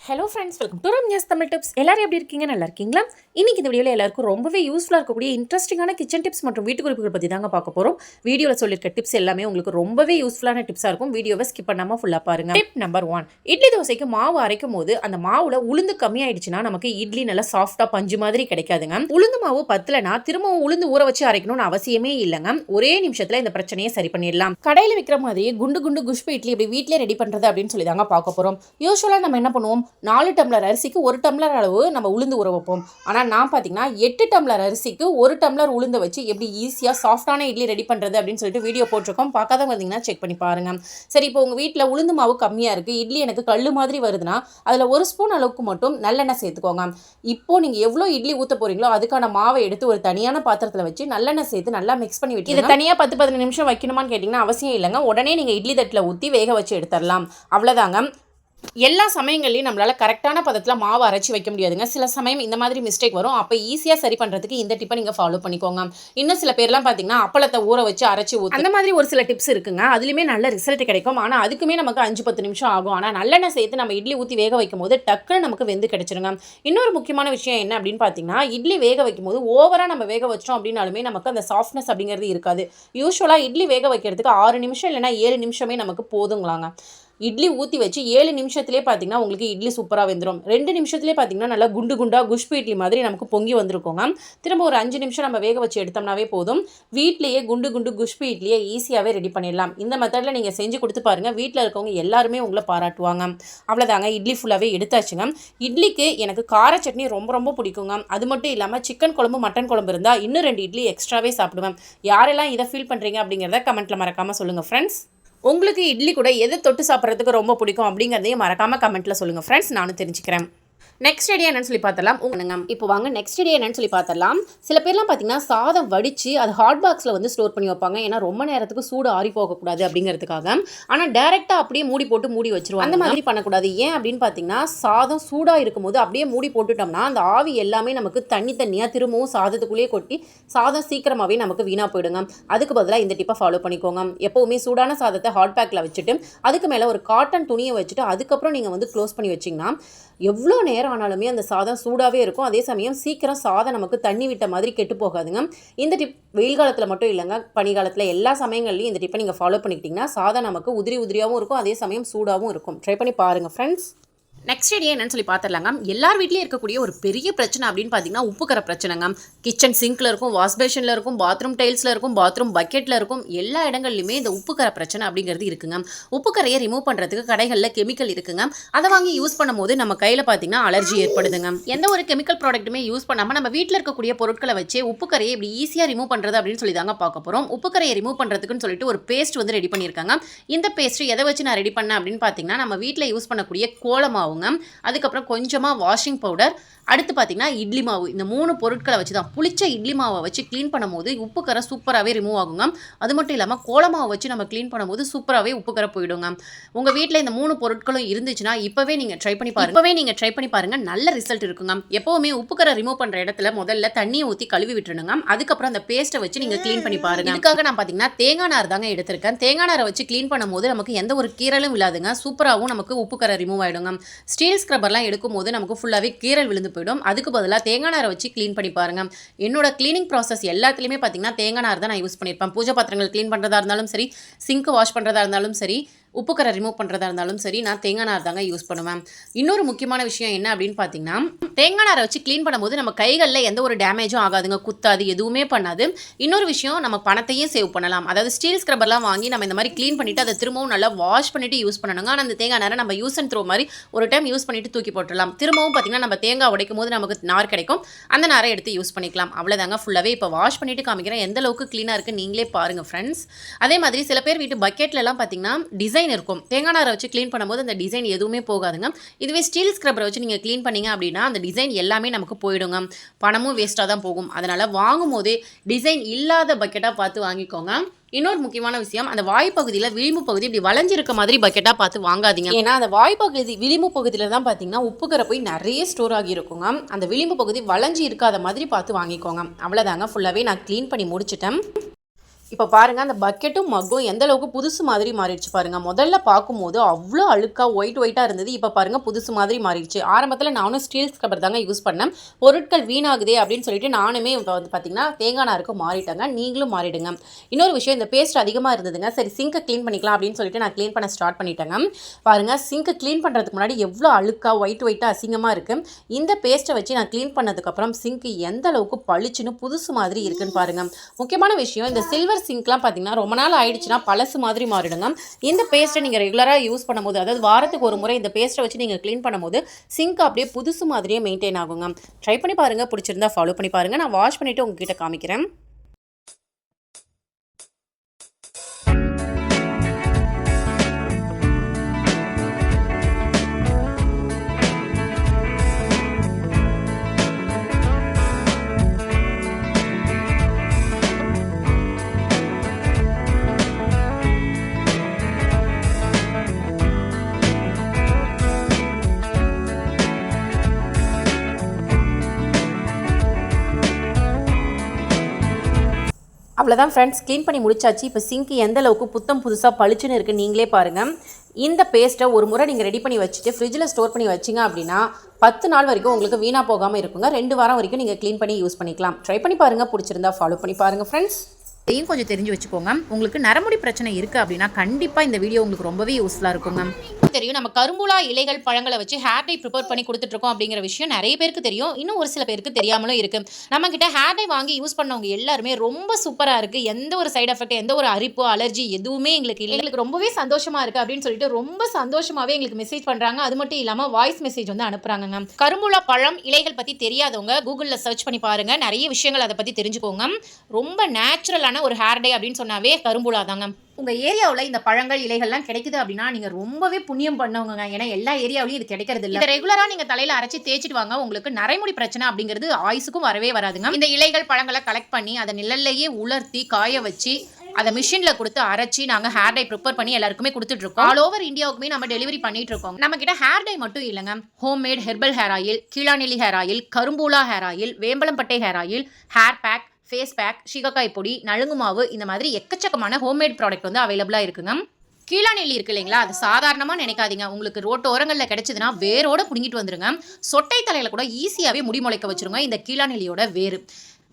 Hello friends, welcome to Ramya's Tamil tips. எல்லாரும் எப்படி இருக்கீங்க? நல்லா இருக்கீங்களா? இன்னைக்கு இந்த வீடியோவில் எல்லாருக்கும் ரொம்பவே யூஸ்ஃபுல்லாக இருக்கக்கூடிய இன்ட்ரெஸ்டிங்கான கிச்சன் டிப்ஸ் மற்றும் வீட்டு குறிப்புகள் பற்றி தாங்க பார்க்க போகிறோம். வீடியோவில் சொல்லியிருக்க டிப்ஸ் எல்லாமே உங்களுக்கு ரொம்பவே யூஸ்ஃபுல்லான டிப்ஸாக இருக்கும். வீடியோவை ஸ்கிப் பண்ணாமல் ஃபுல்லாக பாருங்க. டிப் நம்பர் 1, இட்லி தோசைக்கு மாவு அரைக்கும் போது அந்த மாவுல உளுந்து கம்மியாயிடுச்சுன்னா நமக்கு இட்லி நல்லா சாஃப்டாக பஞ்சு மாதிரி கிடைக்காதுங்க. உளுந்து மாவு பத்தலைனா திரும்பவும் உளுந்து ஊற வச்சு அரைக்கணும்னு அவசியமே இல்லைங்க. ஒரே நிமிஷத்தில் இந்த பிரச்சனையை சரி பண்ணிடலாம். கடையில் விற்கிற மாதிரி குண்டு குண்டு குஷ்பு இட்லி இப்படி வீட்டிலே ரெடி பண்ணுறது அப்படின்னு சொல்லி தாங்க பார்க்க போகிறோம். யூஸ்வலாக நம்ம என்ன பண்ணுவோம், 4 டம்ளர் அரிசிக்கு 1 டம்ளர் அளவு நம்ம உளுந்து ஊற வைப்போம். ஆனால் நான் பார்த்தீங்கன்னா 8 டம்ளர் அரிசிக்கு 1 டம்ளர் உளுந்து வச்சு எப்படி ஈஸியாக சாஃப்டான இட்லி ரெடி பண்ணுறது அப்படின்னு சொல்லிட்டு வீடியோ போட்டிருக்கோம். பார்க்காதவங்க பார்த்தீங்கன்னா செக் பண்ணி பாருங்க. சரி, இப்போ உங்கள் வீட்டில் உளுந்து மாவு கம்மியாக இருக்குது, இட்லி எனக்கு கல் மாதிரி வருதுன்னா அதில் 1 ஸ்பூன் அளவுக்கு மட்டும் நல்லெண்ணெய் சேர்த்துக்கோங்க. இப்போ நீங்கள் எவ்வளோ இட்லி ஊற்ற போகிறீங்களோ அதுக்கான மாவை எடுத்து ஒரு தனியான பாத்திரத்தில் வச்சு நல்லெண்ணெய் சேர்த்து நல்லா மிக்ஸ் பண்ணி விட்டு இதை தனியாக 10-15 நிமிஷம் வைக்கணுமான்னு கேட்டிங்கன்னா அவசியம் இல்லைங்க. உடனே நீங்கள் இட்லி தட்டில் ஊற்றி வேக வச்சு எடுத்துடலாம். அவ்வளோதாங்க. எல்லா சமயங்கள்லையும் நம்மளால் கரெக்டான பதத்தில் மாவு அரைச்சி வைக்க முடியாதுங்க. சில சமயம் இந்த மாதிரி மிஸ்டேக் வரும். அப்போ ஈஸியாக சரி பண்ணுறதுக்கு இந்த டிப்பை நீங்கள் ஃபாலோ பண்ணிக்கோங்க. இன்னும் சில பேர்லாம் பார்த்தீங்கன்னா அப்பளத்தை ஊற வச்சு அரைச்சி ஊற்றி அந்த மாதிரி ஒரு சில டிப்ஸ் இருக்குங்க. அதுலேயுமே நல்ல ரிசல்ட் கிடைக்கும். ஆனால் அதுக்குமே நமக்கு 5-10 நிமிஷம் ஆகும். ஆனால் நல்லெண்ணெய் சேர்த்து நம்ம இட்லி ஊற்றி வேக வைக்கும் போது டக்குன்னு நமக்கு வெந்து கிடைச்சிருங்க. இன்னொரு முக்கியமான விஷயம் என்ன அப்படின்னு பார்த்தீங்கன்னா, இட்லி வேக வைக்கும் போது ஓவராக நம்ம வேக வச்சோம் அப்படின்னாலுமே நமக்கு அந்த சாஃப்ட்னஸ் அப்படிங்கிறது இருக்காது. யூஸ்வலாக இட்லி வேக வைக்கிறதுக்கு 6 நிமிஷம் இல்லைனா 7 நிமிஷமே நமக்கு போதுங்களாங்க. இட்லி ஊற்றி வச்சு 7 நிமிஷத்துலேயே பார்த்தீங்கன்னா உங்களுக்கு இட்லி சூப்பராக வெந்துடும். 2 நிமிஷத்துலேயே பார்த்தீங்கன்னா நல்லா குண்டு குண்டாக குஷ்பு இட்லி மாதிரி நமக்கு பொங்கி வந்திருக்கோங்க. திரும்ப ஒரு 5 நிமிஷம் நம்ம வேக வச்சு எடுத்தோம்னாவே போதும். வீட்லேயே குண்டு குண்டு குஷ்பு இட்லியை ஈஸியாகவே ரெடி பண்ணிடலாம். இந்த மெத்தடில் நீங்கள் செஞ்சு கொடுத்து பாருங்கள். வீட்டில் இருக்கவங்க எல்லாருமே உங்களை பாராட்டுவாங்க. அவ்வளோதாங்க, இட்லி ஃபுல்லாகவே எடுத்தாச்சுங்க. இட்லிக்கு எனக்கு கார சட்னி ரொம்ப ரொம்ப பிடிக்குங்க. அது மட்டும் இல்லாமல் சிக்கன் குழம்பு மட்டன் குழம்பு இருந்தால் இன்னும் 2 இட்லி எக்ஸ்ட்ராவே சாப்பிடுவேன். யாரெல்லாம் இதை ஃபீல் பண்ணுறீங்க அப்படிங்கிறத கமெண்ட்டில் மறக்காமல் சொல்லுங்கள் ஃப்ரெண்ட்ஸ். உங்களுக்கு இட்லி கூட எதை தொட்டு சாப்பிட்றதுக்கு ரொம்ப பிடிக்கும் அப்படிங்கிறதையும் மறக்காமல் கமெண்ட்டில் சொல்லுங்கள் ஃப்ரெண்ட்ஸ், நானும் தெரிஞ்சுக்கிறேன். நெக்ஸ்ட் ஐடியா என்னன்னு சொல்லி பார்த்தலாம். இப்போ வாங்க நெக்ஸ்ட் ஐடியா என்னன்னு சொல்லி பார்த்தலாம். சில பேர்லாம் பார்த்தீங்கன்னா சாதம் வடித்து அது ஹாட் பாக்ஸில் வந்து ஸ்டோர் பண்ணி வைப்பாங்க. ஏன்னா ரொம்ப நேரத்துக்கு சூடு ஆறி போகக்கூடாது அப்படிங்கிறதுக்காக. ஆனால் டேரெக்டாக அப்படியே மூடி போட்டு மூடி வச்சிருவாங்க. அந்த மாதிரி பண்ணக்கூடாது. ஏன் அப்படின்னு பார்த்தீங்கன்னா, சாதம் சூடாக இருக்கும்போது அப்படியே மூடி போட்டுட்டோம்னா அந்த ஆவி எல்லாமே நமக்கு தண்ணியாக திரும்பவும் சாதத்துக்குள்ளேயே கொட்டி சாதம் சீக்கிரமாகவே நமக்கு வீணாக போயிடுங்க. அதுக்கு பதிலாக இந்த டிப்பை ஃபாலோ பண்ணிக்கோங்க. எப்போவுமே சூடான சாதத்தை ஹாட் பேக்கில் வச்சுட்டு அதுக்கு மேலே ஒரு காட்டன் துணியை வச்சுட்டு அதுக்கப்புறம் நீங்கள் வந்து க்ளோஸ் பண்ணி வச்சிங்கன்னா எவ்வளோ நேரம் ஆனாலுமே அந்த சாதம் சூடாகவே இருக்கும். அதே சமயம் சீக்கிரம் சாதம் நமக்கு தண்ணி விட்ட மாதிரி கெட்டு போகாதுங்க. இந்த டிப் வெயில் காலத்தில் மட்டும் இல்லைங்க, பனிகாலத்தில் எல்லா சமயங்கள்லையும் இந்த டிப்பை நீங்கள் ஃபாலோ பண்ணிக்கிட்டிங்கன்னா சாதம் நமக்கு உதிரி உதிரியாகவும் இருக்கும், அதே சமயம் சூடாகவும் இருக்கும். ட்ரை பண்ணி பாருங்கள் ஃப்ரெண்ட்ஸ். நெக்ஸ்ட் ஐடியா என்னன்னு சொல்லி பார்த்துடலாங்க. எல்லார் வீட்லேயும் இருக்கக்கூடிய ஒரு பெரிய பிரச்சனை அப்படின்னு பார்த்தீங்கன்னா உப்புக்கரை பிரச்சனைங்க. கிச்சன் சிங்க்ல இருக்கும், வாஷ் பேஷனில் இருக்கும், பாத்ரூம் டைல்ஸில் இருக்கும், பாத்ரூம் பக்கெட்டில் இருக்கும், எல்லா இடங்கள்லையுமே இந்த உப்புக்கரை பிரச்சனை அப்படிங்கிறது இருக்குங்க. உப்புக்கரையை ரிமூவ் பண்ணுறதுக்கு கடைகளில் கெமிக்கல் இருக்குங்க. அதை வாங்கி யூஸ் பண்ணும்போது நம்ம கையில் பார்த்தீங்கன்னா அலர்ஜி ஏற்படுதுங்க. எந்த ஒரு கெமிக்கல் ப்ராடக்ட்டுமே யூஸ் பண்ணாமல் நம்ம வீட்டில் இருக்கக்கூடிய பொருட்களை வச்சு உப்புக்கரையை இப்படி ஈஸியாக ரிமூவ் பண்ணுறது அப்படின்னு சொல்லி தாங்க பார்க்க போகிறோம். உப்புக்கரையை ரிமூவ் பண்ணுறதுக்குன்னு சொல்லிட்டு ஒரு பேஸ்ட் வந்து ரெடி பண்ணியிருக்காங்க. இந்த பேஸ்ட் எதை வச்சு நான் ரெடி பண்ணேன் அப்படின்னு பார்த்தீங்கன்னா, நம்ம வீட்டில் யூஸ் பண்ணக்கூடிய கோலமாவு, அதுக்கப்புறம் கொஞ்சமாக வாஷிங் பவுடர், அடுத்து பார்த்தீங்கன்னா இட்லி மாவு. இந்த 3 பொருட்களை வச்சு தான் புளிச்ச இட்லி மாவை வச்சு க்ளீன் பண்ணும்போது உப்புக்கரை சூப்பராகவே ரிமூவ் ஆகுங்க. அது மட்டும் இல்லாமல் கோலமாவை வச்சு நம்ம க்ளீன் பண்ணும்போது சூப்பராகவே உப்புக்கரை போயிடுங்க. உங்கள் வீட்டில் இந்த 3 பொருட்களும் இருந்துச்சுன்னா இப்போவே நீங்கள் ட்ரை பண்ணி பாருங்கள். நல்ல ரிசல்ட் இருக்குங்க. எப்போவுமே உப்புக்கரை ரிமூவ் பண்ணுற இடத்துல முதல்ல தண்ணியை ஊற்றி கழுவி விட்டுருங்க. அதுக்கப்புறம் அந்த பேஸ்ட்டை வச்சு நீங்கள் க்ளீன் பண்ணி பாருங்க. இதுக்காக நான் பார்த்தீங்கன்னா தேங்காய் நார் தாங்க எடுத்திருக்கேன். தேங்காய் நாரை வச்சு க்ளீன் பண்ணும்போது நமக்கு எந்த ஒரு கீரலும் இல்லாதுங்க. சூப்பராகவும் நமக்கு உப்புக்கரை ரிமூவ் ஆகிடுங்க. ஸ்டீல் ஸ்க்ரப்பர்லாம் எடுக்கும்போது நமக்கு ஃபுல்லாகவே கீரல் விழுந்து போயிடும். அதுக்கு பதிலாக தேங்காய் நாரை வச்சு க்ளீன் பண்ணி பாருங்கள். என்னோட க்ளீனிங் ப்ராசஸ் எல்லாத்துலேயுமே பார்த்தீங்கன்னா தேங்காய் நார் தான் நான் யூஸ் பண்ணியிருப்பேன். பூஜை பாத்திரங்கள் க்ளீன் பண்ணுறதா இருந்தாலும் சரி, சிங்க் வாஷ் பண்ணுறதா இருந்தாலும் சரி, உப்புக்கரை ரிமூவ் பண்ணுறதா இருந்தாலும் சரி, நான் தேங்காய் நார் தாங்க யூஸ் பண்ணுவேன். இன்னொரு முக்கியமான விஷயம் என்ன அப்படின்னு பார்த்தீங்கன்னா, தேங்காய் நாரை வச்சு க்ளீன் பண்ணும்போது நம்ம கைகளில் எந்த ஒரு டேமேஜும் ஆகாதுங்க, குத்தாது, எதுவுமே பண்ணாது. இன்னொரு விஷயம், நம்ம பணத்தையும் சேவ் பண்ணலாம். அதாவது ஸ்டீல் ஸ்க்ரப்பர்லாம் வாங்கி நம்ம இந்த மாதிரி க்ளீன் பண்ணிவிட்டு அதை திரும்பவும் நல்லா வாஷ் பண்ணிவிட்டு யூஸ் பண்ணணுங்க. ஆனால் அந்த தேங்காய் நாரை நம்ம யூஸ் அண்ட் த்ரோ மாதிரி ஒரு டைம் யூஸ் பண்ணிவிட்டு தூக்கி போட்டுடலாம். திரும்பவும் பார்த்தீங்கன்னா நம்ம தேங்காய் உடைக்கும் போது நமக்கு நார் கிடைக்கும், அந்த நாரை எடுத்து யூஸ் பண்ணிக்கலாம். அவ்வளோதாங்க, ஃபுல்லாகவே இப்போ வாஷ் பண்ணிவிட்டு காமிக்கிறேன் எந்த அளவுக்கு க்ளீனாக இருக்குது நீங்களே பாருங்கள் ஃப்ரெண்ட்ஸ். அதே மாதிரி சில பேர் வீட்டு பக்கெட்லலாம் பார்த்தீங்கன்னா டிசைன் இருக்கும். தேங்காய் நாரை வச்சு க்ளீன் பண்ணும்போது அந்த டிசைன் எதுவுமே போகாதுங்க. இதுவே ஸ்டீல் ஸ்க்ரப்பரை வச்சு நீங்கள் க்ளீன் பண்ணீங்க அப்படின்னா அந்த டிசைன் எல்லாமே நமக்கு போயிடுங்க. பணமும் வேஸ்ட்டாக தான் போகும். அதனால் வாங்கும் போதே டிசைன் இல்லாத பக்கெட்டாக பார்த்து வாங்கிக்கோங்க. இன்னொரு முக்கியமான விஷயம், அந்த வாய்ப்பகுதியில் விளிம்பு பகுதி இப்படி வளைஞ்சிருக்க மாதிரி பக்கெட்டாக பார்த்து வாங்காதீங்க. ஏன்னா அந்த வாய்ப்பகுதி விளிம்பு பகுதியில் தான் பார்த்தீங்கன்னா உப்புக்கரை போய் நிறைய ஸ்டோர் ஆகி இருக்குங்க. அந்த விளிம்பு பகுதி வளைஞ்சி இருக்காத மாதிரி பார்த்து வாங்கிக்கோங்க. அவ்வளோதாங்க, ஃபுல்லாகவே நான் க்ளீன் பண்ணி முடிச்சிட்டேன். இப்போ பாருங்கள் அந்த பக்கெட்டும் மக்கும் எந்த அளவுக்கு புதுசு மாதிரி மாறிடுச்சு பாருங்கள். முதல்ல பார்க்கும்போது அவ்வளோ அழுக்காக ஒயிட்டாக இருந்தது. இப்போ பாருங்கள் புதுசு மாதிரி மாறிடுச்சு. ஆரம்பத்தில் நானும் ஸ்டீல் ஸ்க்ரப்பர் தாங்க யூஸ் பண்ணேன். பொருட்கள் வீணாகுதே அப்படின்னு சொல்லிட்டு நானுமே இப்போ வந்து பார்த்திங்கன்னா தேங்காய் நாருக்கு மாறிட்டேங்க. நீங்களும் மாறிடுங்க. இன்னொரு விஷயம், இந்த பேஸ்ட் அதிகமாக இருந்ததுங்க. சரி சிங்கை க்ளீன் பண்ணிக்கலாம் அப்படின்னு சொல்லிட்டு நான் க்ளீன் பண்ண ஸ்டார்ட் பண்ணிட்டேங்க. பாருங்கள் சிங்கை க்ளீன் பண்ணுறதுக்கு முன்னாடி எவ்வளோ அழுக்காக ஒயிட்டாக அசிங்கமாக இருக்குது. இந்த பேஸ்ட்டை வச்சு நான் க்ளீன் பண்ணதுக்கப்புறம் சிங்க்கு எந்த அளவுக்கு பளிச்சுன்னு புதுசு மாதிரி இருக்குன்னு பாருங்கள். முக்கியமான விஷயம், இந்த சில்வர் சிங்க்லாம் பார்த்தீங்கன்னா ரொம்ப நாள் ஆயிடுச்சுன்னா பழசு மாதிரி மாறிடுங்க. இந்த பேஸ்ட்டை நீங்கள் ரெகுலராக யூஸ் பண்ணும்போது, அதாவது வாரத்துக்கு ஒரு முறை இந்த பேஸ்ட்டை வச்சு நீங்கள் க்ளீன் பண்ணும்போது சிங்க் அப்படியே புதுசு மாதிரியே மெயின்டைன் ஆகுங்க. ட்ரை பண்ணி பாருங்கள். பிடிச்சிருந்தா ஃபாலோ பண்ணி பாருங்கள். நான் வாஷ் பண்ணிவிட்டு உங்ககிட்ட காமிக்கிறேன். அவ்வளோதான் ஃப்ரெண்ட்ஸ், க்ளீன் பண்ணி முடிச்சாச்சு. இப்போ சிங்க் எந்த அளவுக்கு புத்தம் புதுசாக பளிச்சுன்னு இருக்குது நீங்களே பாருங்கள். இந்த பேஸ்ட்டை ஒரு முறை நீங்கள் ரெடி பண்ணி வச்சுட்டு ஃப்ரிட்ஜில் ஸ்டோர் பண்ணி வச்சிங்க அப்படின்னா 10 நாள் வரைக்கும் உங்களுக்கு வீணாக போகாமல் இருக்குங்க. 2 வாரம் வரைக்கும் நீங்கள் க்ளீன் பண்ணி யூஸ் பண்ணிக்கலாம். ட்ரை பண்ணி பாருங்கள். பிடிச்சிருந்தா ஃபாலோ பண்ணி பாருங்கள் ஃப்ரெண்ட்ஸ். இதையும் கொஞ்சம் தெரிஞ்சு வச்சுக்கோங்க. உங்களுக்கு நரமுடி பிரச்சனை இருக்குது அப்படின்னா கண்டிப்பாக இந்த வீடியோ உங்களுக்கு ரொம்பவே யூஸ்ஃபுல்லாக இருக்குங்க. தெரியும், நம்ம கரும்புலா இலைகள் பழங்களை வச்சு ஹேர் டை ப்ரிப்பேர் பண்ணி கொடுத்துட்ருக்கோம் அப்படிங்கிற விஷயம் நிறைய பேருக்கு தெரியும். இன்னும் ஒரு சில பேருக்கு தெரியாமலும் இருக்குது. நம்மக்கிட்ட ஹேர் டை வாங்கி யூஸ் பண்ணவங்க எல்லாருமே ரொம்ப சூப்பராக இருக்குது, எந்த ஒரு சைட் எஃபெக்ட், எந்த ஒரு அரிப்பு அலர்ஜி எதுவுமே எங்களுக்கு இல்லை, எங்களுக்கு ரொம்பவே சந்தோஷமாக இருக்குது அப்படின்னு சொல்லிட்டு ரொம்ப சந்தோஷமாகவே எங்களுக்கு மெசேஜ் பண்ணுறாங்க. அது மட்டும் இல்லாமல் வாய்ஸ் மெசேஜ் வந்து அனுப்புகிறாங்க. கரும்புலா பழம் இலைகள் பற்றி தெரியாதவங்க கூகுளில் சர்ச் பண்ணி பாருங்கள். நிறைய விஷயங்கள் அதை பற்றி தெரிஞ்சுக்கோங்க. ரொம்ப நேச்சுரலான ஒரு ஹேர் டை அப்படின்னு சொன்னாவே கரும்புலா தாங்க. உங்கள் ஏரியாவில் இந்த பழங்கள் இலைகள்லாம் கிடைக்குது அப்படின்னா நீங்கள் ரொம்பவே புண்ணியம் பண்ணவங்க. ஏன்னா எல்லா ஏரியாவிலையும் இது கிடைக்கிறது இல்லை. ரெகுலராக நீங்கள் தலையில் அரைச்சி தேய்ச்சிட்டு வாங்க. உங்களுக்கு நரைமுடி பிரச்சனை அப்படிங்கிறது ஆயுசுக்கும் வரவே வராதுங்க. இந்த இலைகள் பழங்களை கலெக்ட் பண்ணி அதை நிழல்லையே உலர்த்தி காய வச்சு அதை மிஷினில் கொடுத்து அரைச்சி நாங்கள் ஹேர் டை ப்ரிப்பேர் பண்ணி எல்லாருக்குமே கொடுத்துட்ருக்கோம். ஆல் ஓவர் இந்தியாவுக்குமே நம்ம டெலிவரி பண்ணிட்டு இருக்கோம். நம்ம கிட்ட ஹேர் டை மட்டும் இல்லைங்க, ஹோம்மேட் ஹெர்பல் ஹேர் ஆயில், கீழாநெல்லி ஹேர் ஆயில், கரும்பூலா ஹேர் ஆயில், வேம்பலம்பட்டை hair oil, hair pack, face pack, சீகக்காய் பொடி, நலுங்கு மாவு, இந்த மாதிரி எக்கச்சக்கமான ஹோம்மேட் ப்ராடக்ட் வந்து அவைலபிளாக இருக்குங்க. கீழாநெல்லி இருக்கு இல்லைங்களா, அது சாதாரணமாக நினைக்காதீங்க. உங்களுக்கு ரோட்டு ஓரங்களில் கிடைச்சதுன்னா வேரோட பிடிங்கிட்டு வந்துருங்க. சொட்டை தலையில் கூட ஈஸியாகவே முடி முளைக்க வச்சுருங்க இந்த கீழாநெல்லியோட வேறு.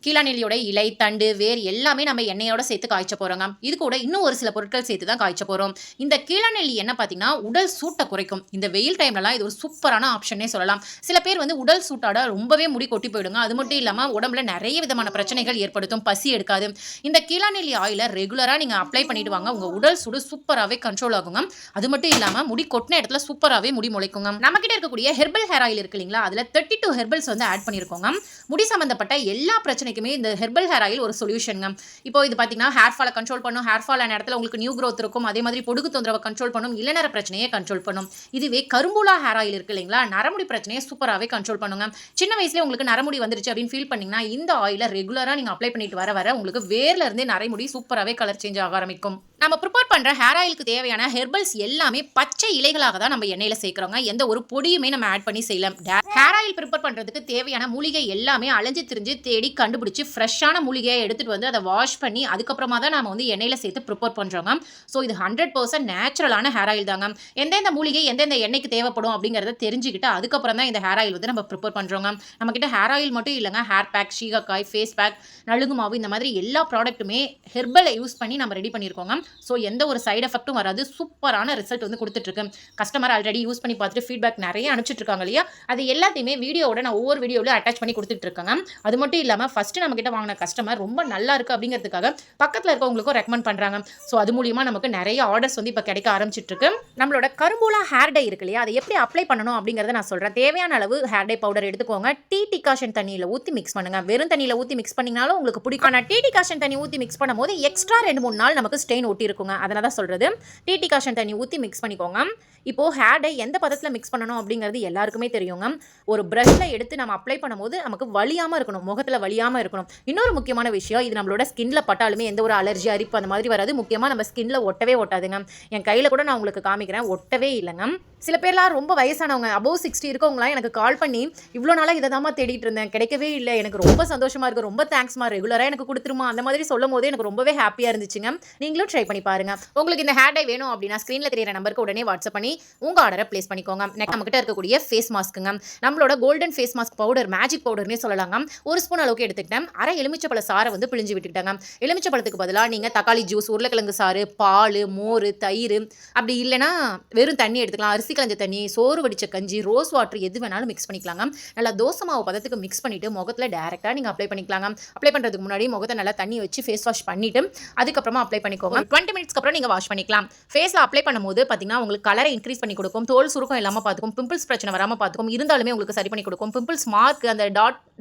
கீழாநெல்லியோட இலை, தண்டு, வேர் எல்லாமே நம்ம எண்ணெயோட சேர்த்து காய்ச்ச போகிறோங்க. இது கூட இன்னும் ஒரு சில பொருட்கள் சேர்த்து தான் காய்ச்ச போகிறோம். இந்த கீழாநெல்லி என்ன பார்த்தீங்கன்னா உடல் சூட்டை குறைக்கும். இந்த வெயில் டைம்லலாம் இது ஒரு சூப்பரான ஆப்ஷனே சொல்லலாம். சில பேர் வந்து உடல் சூட்டாட ரொம்பவே முடி கொட்டி போயிடுங்க. அது மட்டும் இல்லாமல் உடம்புல நிறைய விதமான பிரச்சனைகள் ஏற்படுத்தும், பசி எடுக்காது. இந்த கீழாநெல்லி ஆயிலை ரெகுலராக நீங்கள் அப்ளை பண்ணிட்டு வாங்க. உங்கள் உடல் சூடு சூப்பராகவே கண்ட்ரோல் ஆகுங்க. அது மட்டும் இல்லாமல் முடி கொட்டின இடத்துல சூப்பராகவே முடி முளைக்குங்க. நம்மக்கிட்ட இருக்கக்கூடிய ஹெர்பல் ஹேர் ஆயில் இருக்கு இல்லைங்களா, அதில் 32 ஹெர்பல்ஸ் வந்து ஆட் பண்ணியிருக்கோங்க. முடி சம்மந்தப்பட்ட எல்லா பிரச்சனைக்குமே இந்த ஹெர்பல் ஹேர் ஆயில் ஒரு சொல்யூஷனுங்க. இப்போ இது பார்த்தீங்கன்னா ஹேர் ஃபாலை கண்ட்ரோல் பண்ணும். ஹேர் ஃபால் ஆன இடத்துல உங்களுக்கு நியூ க்ரோத் இருக்கும். அதே மாதிரி பொடுகு தொந்தரவை கண்ட்ரோல் பண்ணும். இளநர பிரச்சனையை கண்ட்ரோல் பண்ணும். இதுவே கரும்புலா ஹேர் ஆயில் இருக்கு இல்லைங்களா, நரமுடி பிரச்சனையை சூப்பராகவே கண்ட்ரோல் பண்ணுங்க. சின்ன வயசுலேயே உங்களுக்கு நரமுடி வந்துருச்சு அப்படின்னு ஃபீல் பண்ணிங்கன்னா இந்த ஆயிலை ரெகுலராக நீங்கள் அப்ளை பண்ணிட்டு வர உங்களுக்கு வேர்ல இருந்தே நரைமுடி சூப்பராகவே கலர் சேஞ்ச் ஆக ஆரம்பிக்கும். நம்ம ப்ரிப்பேர் பண்ணுற ஹேர் ஆயிலுக்கு தேவையான ஹெர்பல்ஸ் எல்லாமே பச்சை இலைகளாக தான் நம்ம எண்ணெயில் சேர்க்குறோங்க. எந்த ஒரு பொடியுமே நம்ம ஆட் பண்ணி செய்யலாம். ஹேர் ஆயில் ப்ரிப்பேர் பண்ணுறதுக்கு தேவையான மூலிகை எல்லாமே அலைஞ்சு திரிஞ்சு தேடி கண்டுபிடிச்சி ஃப்ரெஷ்ஷான மூலிகையை எடுத்துகிட்டு வந்து அதை வாஷ் பண்ணி அதுக்கப்புறமா தான் நம்ம வந்து எண்ணெயில் சேர்த்து ப்ரிப்பேர் பண்ணுறோங்க. ஸோ இது 100% நேச்சுரலான ஹேர் ஆயில் தாங்க. எந்தெந்த மூலிகை எந்தெந்த எண்ணெய்க்கு தேவைப்படும் அப்படிங்கிறத தெரிஞ்சுக்கிட்டு அதுக்கப்புறம் தான் இந்த ஹேர் ஆயில் வந்து நம்ம ப்ரிப்பேர் பண்ணுறோங்க. நம்மக்கிட்ட ஹேர் ஆயில் மட்டும் இல்லைங்க, hair pack, shikakai, face pack, நலுங்கு மாவு, இந்த மாதிரி எல்லா ப்ராடக்ட்டுமே ஹெர்பலை யூஸ் பண்ணி நம்ம ரெடி பண்ணியிருக்கோங்க. ஸோ எந்த ஒரு சைடு எஃபெக்ட்டும் வராது. சூப்பரான ரிசல்ட் வந்து கொடுத்துட்ருக்கு. கஸ்டமர் ஆல்ரெடி யூஸ் பண்ணி பார்த்துட்டு ஃபீட்பேக் நிறைய அனுப்பிச்சிட்டு இருக்காங்க இல்லையா, அது எல்லாத்தையுமே வீடியோவோட நான் ஒவ்வொரு வீடியோவில் அட்டாச் பண்ணி கொடுத்துட்ருக்கேங்க. அது மட்டும் இல்லாமல் ஃபஸ்ட்டு நம்மக்கிட்ட வாங்கின கஸ்டமர் ரொம்ப நல்லா இருக்குது அப்படிங்கிறதுக்காக பக்கத்தில் இருக்கவங்களுக்கும் ரெக்கமெண்ட் பண்ணுறாங்க. ஸோ அது மூலியமாக நமக்கு நிறைய ஆர்டர்ஸ் வந்து இப்போ கிடைக்க ஆரம்பிச்சிட்ருக்கு. நம்மளோட கரும்பூலா ஹேர் டை இருக்கு இல்லையா, அதை எப்படி அப்ளை பண்ணணும் அப்படிங்கிறத நான் சொல்கிறேன். தேவையான அளவு ஹேர் டை பவுடர் எடுத்துக்கோங்க. டீ டிகாஷன் தண்ணியில் ஊற்றி மிக்ஸ் பண்ணுங்கள். வெறும் தண்ணியில் ஊற்றி மிக்ஸ் பண்ணிங்கனாலும் உங்களுக்கு பிடிக்கும். ஆனால் டீ டிகாஷன் தண்ணி ஊற்றி மிக்ஸ் பண்ணும்போது எக்ஸ்ட்ரா 2-3 நாள் நமக்கு ஸ்டெயின் ஒட்டி இருக்குங்க. அதனால தான் சொல்கிறது. டீ டிகாஷன் தண்ணி ஊற்றி மிக்ஸ் பண்ணிக்கோங்க. இப்போது ஹேர் டை எந்த பதத்தில் மிக்ஸ் பண்ணணும் அப்படிங்கிறது எல்லாருக்குமே தெரியுங்க. ஒரு ப்ரஷ்ஷில் எடுத்து நம்ம அப்ளை பண்ணும்போது நமக்கு வலியாமல் இருக்கணும், முகத்தில் வலியாமல் இருக்கணும். இன்னொரு முக்கியமான விஷயம், இது நம்மளோட ஸ்கின்ல பட்டாலுமே எந்த ஒரு அலர்ஜி, அரிப்பு அந்த மாதிரி வராது. முக்கியமாக நம்ம ஸ்கின்ல ஒட்டவே ஒட்டாதுங்க. என் கையில் கூட நான் உங்களுக்கு காமிக்கிறேன், ஒட்டவே இல்லைங்க. சில பேர்லாம் ரொம்ப வயசானவங்க அபோவ் 60 இருக்கவங்களாம் எனக்கு கால் பண்ணி இவ்வளோ நாளாக இதை தாம்மா தேடிட்டு இருந்தேன், கிடைக்கவே இல்லை, எனக்கு ரொம்ப சந்தோஷமாக இருக்குது, ரொம்ப தேங்க்ஸ்மா, ரெகுலராக எனக்கு கொடுத்துருமா, அந்த மாதிரி சொல்லும் போது எனக்கு ரொம்பவே ஹாப்பியாக இருந்துச்சுங்க. நீங்களும் ட்ரை பண்ணி பாருங்க. உங்களுக்கு இந்த ஹேர் டை வேணும் அப்படின்னா ஸ்க்ரீனில் தெரியிற நம்பருக்கு உடனே வாட்ஸ்அப் பண்ணி உங்கள் ஆர்டரை ப்ளேஸ் பண்ணிக்கோங்க. நம்மகிட்ட இருக்கக்கூடிய ஃபேஸ் மாஸ்க்குங்க, நம்மளோட golden face mask powder, magic பவுடர்னே சொல்லலாங்க. ஒரு ஸ்பூன் அளவுக்கு எடுத்துக்கிட்டேன். அரை எலுமிச்சப்பழ சாறை வந்து பிழிஞ்சு விட்டுக்கிட்டாங்க. எலுமிச்சப்பழத்துக்கு பதிலாக நீங்கள் தக்காளி ஜூஸ், உருளைக்கிழங்கு சாறு, பால், மோர், தயிர், அப்படி இல்லைனா வெறும் தண்ணி எடுத்துக்கலாம். அரிசி கலஞ்ச தண்ணி, சோறு வடிச்ச கஞ்சி, ரோஸ் வாட்டர் எது வேணாலும் மிக்ஸ் பண்ணிக்கலாங்க. நல்லா தோசை மாவு பதத்துக்கு மிக்ஸ் பண்ணிட்டு முகத்தில் டைரெக்டாக நீங்கள் அப்ளை பண்ணிக்கலாங்க. அப்ளை பண்ணுறதுக்கு முன்னாடி முகத்தை நல்லா தண்ணி வச்சு ஃபேஸ் வாஷ் பண்ணிட்டு அதுக்கப்புறமா அப்ளை பண்ணிக்கோங்க. 20 மினிட்ஸ்க்கு அப்புறம் நீங்கள் வாஷ் பண்ணிக்கலாம். ஃபேஸில் அப்ளை பண்ணும்போது பார்த்தீங்கன்னா உங்களுக்கு கலரை இன்க்ரீஸ் பண்ணி கொடுக்கும், தோல் சுருக்கம் இல்லாமல் பார்த்துக்கும், பிம்பிள்ஸ் பிரச்சனை வராமல் பார்த்துக்கும், இருந்தாலுமே உங்களுக்கு சரி பண்ணி கொடுக்கும். பிம்பிள்ஸ் மார்க் அந்த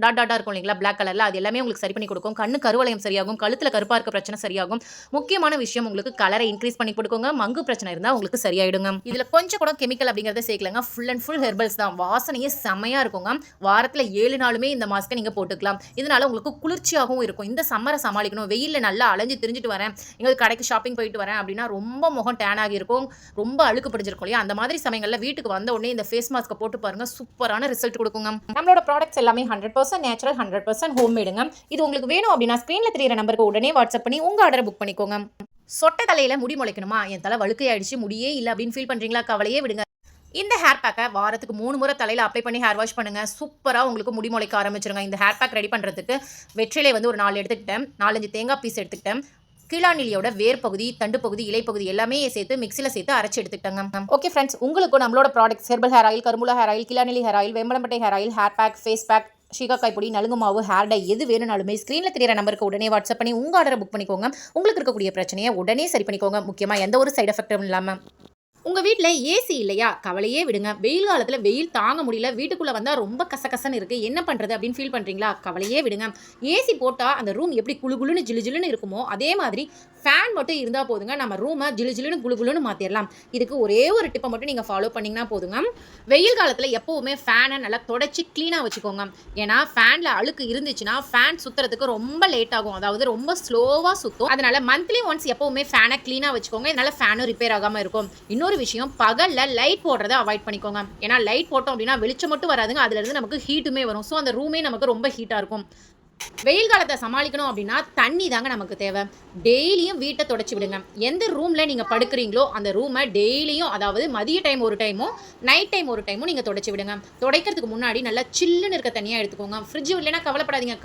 டாட்டாக இருக்கும் இல்லைங்களா, பிளாக் கலரில், அது எல்லாமே உங்களுக்கு சரி பண்ணி கொடுக்கும். கண்ணு கருவளையம் சரியாகும், கழுத்தில் கருப்பாக இருக்க பிரச்சனை சரியாகும். முக்கியமான விஷயம் உங்களுக்கு கலரை இன்க்ரீஸ் பண்ணி கொடுக்குங்க. மங்கு பிரச்சனை இருந்தால் உங்களுக்கு சரியாயிடுங்க. இதில் கொஞ்சம் கூட கெமிக்கல் அப்படிங்கிறத சேர்க்கலங்க. ஃபுல் அண்ட் ஃபுல் ஹெர்பல்ஸ் தான். வாசனையே செம்மையாக இருக்குங்க. வாரத்தில் 7 நாளுமே இந்த மாஸ்க்கை நீங்கள் போட்டுக்கலாம். இதனால உங்களுக்கு குளிர்ச்சியாகவும் இருக்கும். இந்த சம்மரை சமாளிக்கணும், வெயிலில் நல்லா அலைஞ்சு திரிஞ்சிட்டு வரேன், எங்களுக்கு கடைக்கு ஷாப்பிங் போயிட்டு வரேன் அப்படின்னா ரொம்ப முகம் டேன் ஆகி இருக்கும், ரொம்ப அழுக்கு பிடிச்சிருக்கும் இல்லையா, அந்த மாதிரி சமயங்களில் வீட்டுக்கு வந்த உடனே இந்த ஃபேஸ் மாஸ்க்கை போட்டு பாருங்க, சூப்பரான ரிசல்ட் கொடுக்குங்க. நம்மளோட ப்ராடக்ட்ஸ் எல்லாமே 100% நேச்சுரல், 100% ஹோம்மேடுங்க. இது உங்களுக்கு வேணும் அப்படின்னா ஸ்க்ரீனில் தெரியிற நம்பருக்கு உடனே வாட்ஸ்அப் பண்ணி உங்கள் ஆர்டரை புக் பண்ணிக்கோங்க. சொட்டை தலையில முடி முளைக்கணுமா, என் தலை வழுக்கையாயிடுச்சு, முடியே இல்லை அப்படின்னு ஃபீல் பண்ணுறீங்களா, கவலையே விடுங்க. இந்த ஹேர் பேக்கை வாரத்துக்கு 3 முறை தலையில் அப்ளை பண்ணி ஹேர் வாஷ் பண்ணுங்கள். சூப்பராக உங்களுக்கு முடி முளைக்க ஆரம்பிச்சிருங்க. இந்த ஹேர் பேக் ரெடி பண்ணுறதுக்கு வெற்றிலை வந்து ஒரு 4 எடுத்துக்கிட்டேன், 4-5 தேங்காய் பீஸ் எடுத்துக்கிட்டேன், கீழாநிலியோட வேர் பகுதி, தண்டு பகுதி, இலை பகுதி எல்லாமே சேர்த்து மிக்சியில் சேர்த்து அரைச்சி எடுத்துக்கிட்டாங்க. ஓகே ஃப்ரெண்ட்ஸ், உங்களுக்கு நம்மளோட ப்ராடக்ட்ஸ் ஹெர்பல் ஹேர் ஆயில், கருமுலா ஹேர் ஆயில், கீழாநிலி ஹேர் ஆயில், வெம்பளம்பட்டை hair oil, hair pack, face pack, ஷீகாக்காய் பொடி, நலுங்கு மாவு, ஹேர் டை எது வேணும்னாலுமே ஸ்க்ரீனில் தெரியிற நம்பருக்கு உடனே வாட்ஸ்அப் பண்ணி உங்கள் ஆர்டரை புக் பண்ணிக்கோங்க. உங்களுக்கு இருக்கக்கூடிய பிரச்சனையை உடனே சரி பண்ணிக்கோங்க. முக்கியமாக எந்த ஒரு சைடு எஃபெக்டும் இல்லாமல். உங்கள் வீட்டில் ஏசி இல்லையா, கவலையே விடுங்க. வெயில் காலத்தில் வெயில் தாங்க முடியல, வீட்டுக்குள்ளே வந்தால் ரொம்ப கசகசன்னு இருக்குது, என்ன பண்ணுறது அப்படின்னு ஃபீல் பண்ணுறீங்களா, கவலையே விடுங்க. ஏசி போட்டால் அந்த ரூம் எப்படி குளுகுளுன்னு ஜிலுஜிலுன்னு இருக்குமோ அதே மாதிரி ஃபேன் மட்டும் இருந்தால் போதுங்க, நம்ம ரூமை ஜிலுஜிலுன்னு குளுகுளுன்னு மாற்றிடலாம். இதுக்கு ஒரே ஒரு டிப்பை மட்டும் நீங்கள் ஃபாலோ பண்ணிங்கன்னா போதுங்க. வெயில் காலத்தில் எப்போவுமே ஃபேனை நல்லா தொடச்சி க்ளீனாக வச்சுக்கோங்க. ஏன்னா ஃபேனில் அழுக்கு இருந்துச்சுன்னா ஃபேன் சுற்றுறதுக்கு ரொம்ப லேட் ஆகும், அதாவது ரொம்ப ஸ்லோவாக சுற்றும். அதனால் மந்த்லி ஒன்ஸ் எப்போவுமே ஃபேனை க்ளீனாக வச்சுக்கோங்க. இதனால் ஃபேனும் ரிப்பேர் ஆகாமல் இருக்கும். இன்னொரு விஷயம், பகலில் லைட் போடுறதை அவாய்ட் பண்ணிக்கோங்க. ஏன்னா லைட் போட்டோம் அப்படின்னா வெளிச்சம் மட்டும் வராதுங்க, அதுலேருந்து நமக்கு ஹீட்டுமே வரும். ஸோ அந்த ரூமே நமக்கு ரொம்ப ஹீட்டாக இருக்கும். வெயில் காலத்தை சமாளிக்கணும் அப்படின்னா தண்ணி தாங்க நமக்கு தேவை. டெய்லியும் வீட்டை தொடச்சி விடுங்க. எந்த ரூமில் நீங்கள் படுக்கிறீங்களோ அந்த ரூமை டெய்லியும், அதாவது மதிய டைம் ஒரு டைமும் நைட் டைம் ஒரு டைமும் நீங்கள் தொடச்சி விடுங்க. துடைக்கிறதுக்கு முன்னாடி நல்லா சில்லுன்னு இருக்க தண்ணியாக எடுத்துக்கோங்க. ஃப்ரிட்ஜ் இல்லைன்னா கவலைப்படாதீங்க,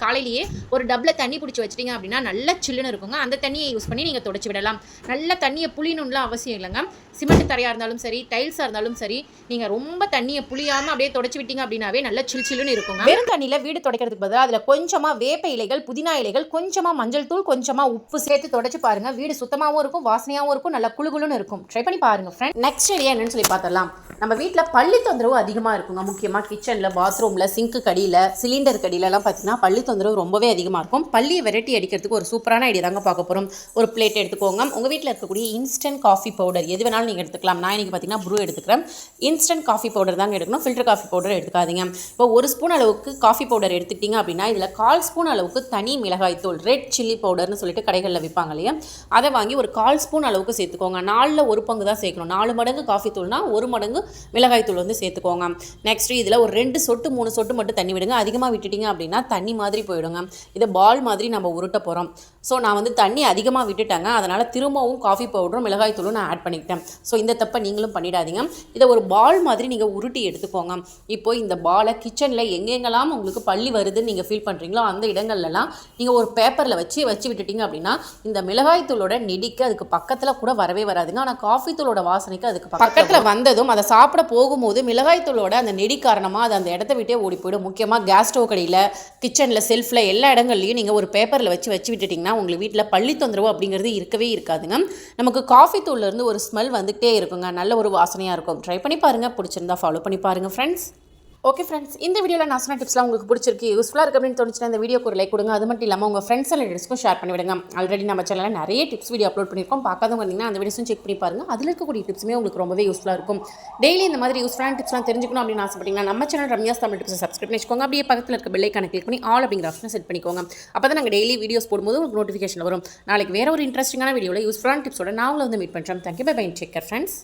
காலையிலேயே ஒரு டப்பில் தண்ணி பிடிச்சி வச்சிட்டிங்க அப்படின்னா நல்லா சில்லுன்னு இருக்குங்க. அந்த தண்ணியை யூஸ் பண்ணி நீங்கள் தொடச்சி விடலாம். நல்ல தண்ணியை புளியணும்லாம் அவசியம் இல்லைங்க. சிமெண்ட் தரையாக இருந்தாலும் சரி, டைல்ஸாக இருந்தாலும் சரி, நீங்கள் ரொம்ப தண்ணியை புளியாமல் அப்படியே தொடச்சி விட்டீங்க அப்படின்னாவே நல்லா சில்லுன்னு இருக்குங்க. வெறும் தண்ணியில் வீடு துடைக்கிறதுக்கு பதிலாக அதில் கொஞ்சமாக வேப்ப இலைகள், புதினா இலைகள், கொஞ்சமாக மஞ்சள் தூள், கொஞ்சமாக உப்பு சேர்த்து தொடச்சு பாருங்க. வீடு சுத்தமாகவும் இருக்கும், வாசனையாகவும் இருக்கும், நல்லா குளுகுளுன்னு இருக்கும். ட்ரை பண்ணி பாருங்க ஃப்ரெண்ட். நெக்ஸ்ட் ஐடியா என்னன்னு சொல்லி பார்த்தரலாம். நம்ம வீட்டில் பள்ளி தொந்தரவு அதிகமாக இருக்குங்க. முக்கியமாக கிச்சனில், பாத்ரூமில், சிங்க்கு கடியில், சிலிண்டர் கடியிலலாம் பார்த்தீங்கன்னா பள்ளி தொந்தரவு ரொம்பவே அதிகமாக இருக்கும். பள்ளியை வெரைட்டி அடிக்கிறதுக்கு ஒரு சூப்பரான ஐடியா தாங்க பார்க்க போகிறோம். ஒரு பிளேட் எடுத்துக்கோங்க. உங்கள் வீட்டில் இருக்கக்கூடிய இன்ஸ்டன்ட் காஃபி பவுடர் எது வேணாலும் நீங்கள் எடுத்துக்கலாம். நான் இன்றைக்கி பார்த்தீங்கன்னா ப்ரூ எடுத்துக்கிறேன். இன்ஸ்டன்ட் காஃபி பவுடர் தாங்க எடுக்கணும், ஃபில்டர் காஃபி பவுடர் எடுத்துக்காதீங்க. இப்போ 1 ஸ்பூன் அளவுக்கு காஃபி பவுடர் எடுத்துக்கிட்டிங்க அப்படின்னா இதில் 1/4 ஸ்பூன் அளவுக்கு தனி மிளகாய் தூள், ரெட் சில்லி பவுடர்னு சொல்லிட்டு கடைகளில் விற்பாங்க இல்லையா, அதை வாங்கி ஒரு 1/4 ஸ்பூன் அளவுக்கு சேர்த்துக்கோங்க. 4ல் 1 பங்கு தான் சேர்க்கணும். 4 மடங்கு காஃபி தூள்னா 1 மடங்கு மிளகாய் தூள் வந்து சேர்த்துக்கோங்க. நெக்ஸ்ட் இதில் ஒரு 2 சொட்டு 3 சொட்டு மட்டும் தண்ணி விடுங்க. அதிகமாக விட்டுட்டிங்க அப்படின்னா தண்ணி மாதிரி போயிடுங்க. இதை பால் மாதிரி நம்ம உருட்ட போகிறோம். ஸோ நான் வந்து தண்ணி அதிகமாக விட்டுட்டேங்க, அதனால் திரும்பவும் காஃபி பவுடரும் மிளகாய் தூளும் நான் ஆட் பண்ணிக்கிட்டேன். ஸோ இந்த தப்பை நீங்களும் பண்ணிடாதீங்க. இதை ஒரு பால் மாதிரி நீங்கள் உருட்டி எடுத்துக்கோங்க. இப்போ இந்த பாலை கிச்சனில் எங்கெங்கெல்லாம் உங்களுக்கு பள்ளி வருதுன்னு நீங்கள் ஃபீல் பண்ணுறீங்களோ அந்த இடங்கள்லாம் நீங்கள் ஒரு பேப்பரில் வச்சு விட்டுட்டிங்க அப்படின்னா இந்த மிளகாய் தூளோட நெடிக்கு அதுக்கு பக்கத்தில் கூட வரவே வராதுங்க. ஆனால் காஃபி தூளோட வாசனைக்கு அதுக்கு பக்கத்தில் வந்ததும் அதை சாப்பிட போகும்போது மிளகாய் தூளோட அந்த நெடி காரணமாக அது அந்த இடத்த விட்டே ஓடி போயிடும். முக்கியமாக கேஸ் ஸ்டவ் கடையில், கிச்சனில், செல்ஃபில் எல்லா இடங்கள்லையும் நீங்கள் ஒரு பேப்பரில் வச்சு விட்டுட்டிங்கன்னா உங்களுக்கு வீட்டில் பள்ளி தொந்தரவு அப்படிங்கிறது இருக்கவே இருக்காதுங்க. நமக்கு காஃபி தூள்லேருந்து ஒரு ஸ்மெல் வந்துகிட்டே இருக்குங்க, நல்ல ஒரு வாசனையாக இருக்கும். ட்ரை பண்ணி பாருங்கள், பிடிச்சிருந்தா ஃபாலோ பண்ணி பாருங்கள் ஃப்ரெண்ட்ஸ். ஓகே ஃப்ரெண்ட்ஸ், இந்த வீடியோவில் நான் சொன்ன டிப்ஸ்லாம் உங்களுக்கு பிடிச்சிருக்கு, யூஸ்ஃபுல்லாக இருக்குது அப்படின்னு தோணுச்சுன்னா இந்த வீடியோக்கு ஒரு லைக் கொடுங்க. அது மட்டும் இல்லாமல் உங்கள் ஃப்ரெண்ட்ஸ் அண்ட் ரிலேட்டிவ்ஸ்க்கும் ஷேர் பண்ணி விடுங்க. ஆல்ரெடி நம்ம சேனலில் நிறைய டிப்ஸ் வீடியோ அப்லோட் பண்ணியிருக்கோம். பார்க்காதவங்க வந்தீங்கன்னா அந்த வீடியோஸும் செக் பண்ணி பாருங்கள். அதில் இருக்கக்கூடிய டிப்ஸுமே உங்களுக்கு ரொம்பவே யூஸ்ஃபுல்லாக இருக்கும். டெய்லி இந்த மாதிரி யூஸ்ஃபுல்லான டிப்ஸ்லாம் தெரிஞ்சுக்கணும் அப்படின்னு ஆசைப்பட்டீங்கன்னா நம்ம சேனல் ரம்யாஸ் தமிழ் டிப்ஸை சப்ஸ்கிரைப் பண்ணிக்கோங்க. அப்படியே பக்கத்தில் இருக்க பெல் ஐக்கானை கிளிக் பண்ணி ஆல் அப்படிங்கிற ஆப்ஷனை செட் பண்ணிக்கோங்க. அப்போ தான் நாங்கள் டெய்லி வீடியோஸ் போடும்போது உங்களுக்கு நோட்டிஃபிகேஷன் வரும். நாளைக்கு வேறு ஒரு இன்ட்ரெஸ்டிங்கான வீடியோவில் யூஸ்ஃபுல்லான டிப்ஸோட நான் உங்களை வந்து மீட் பண்ணுறேன். Thank you, bye bye, take care friends.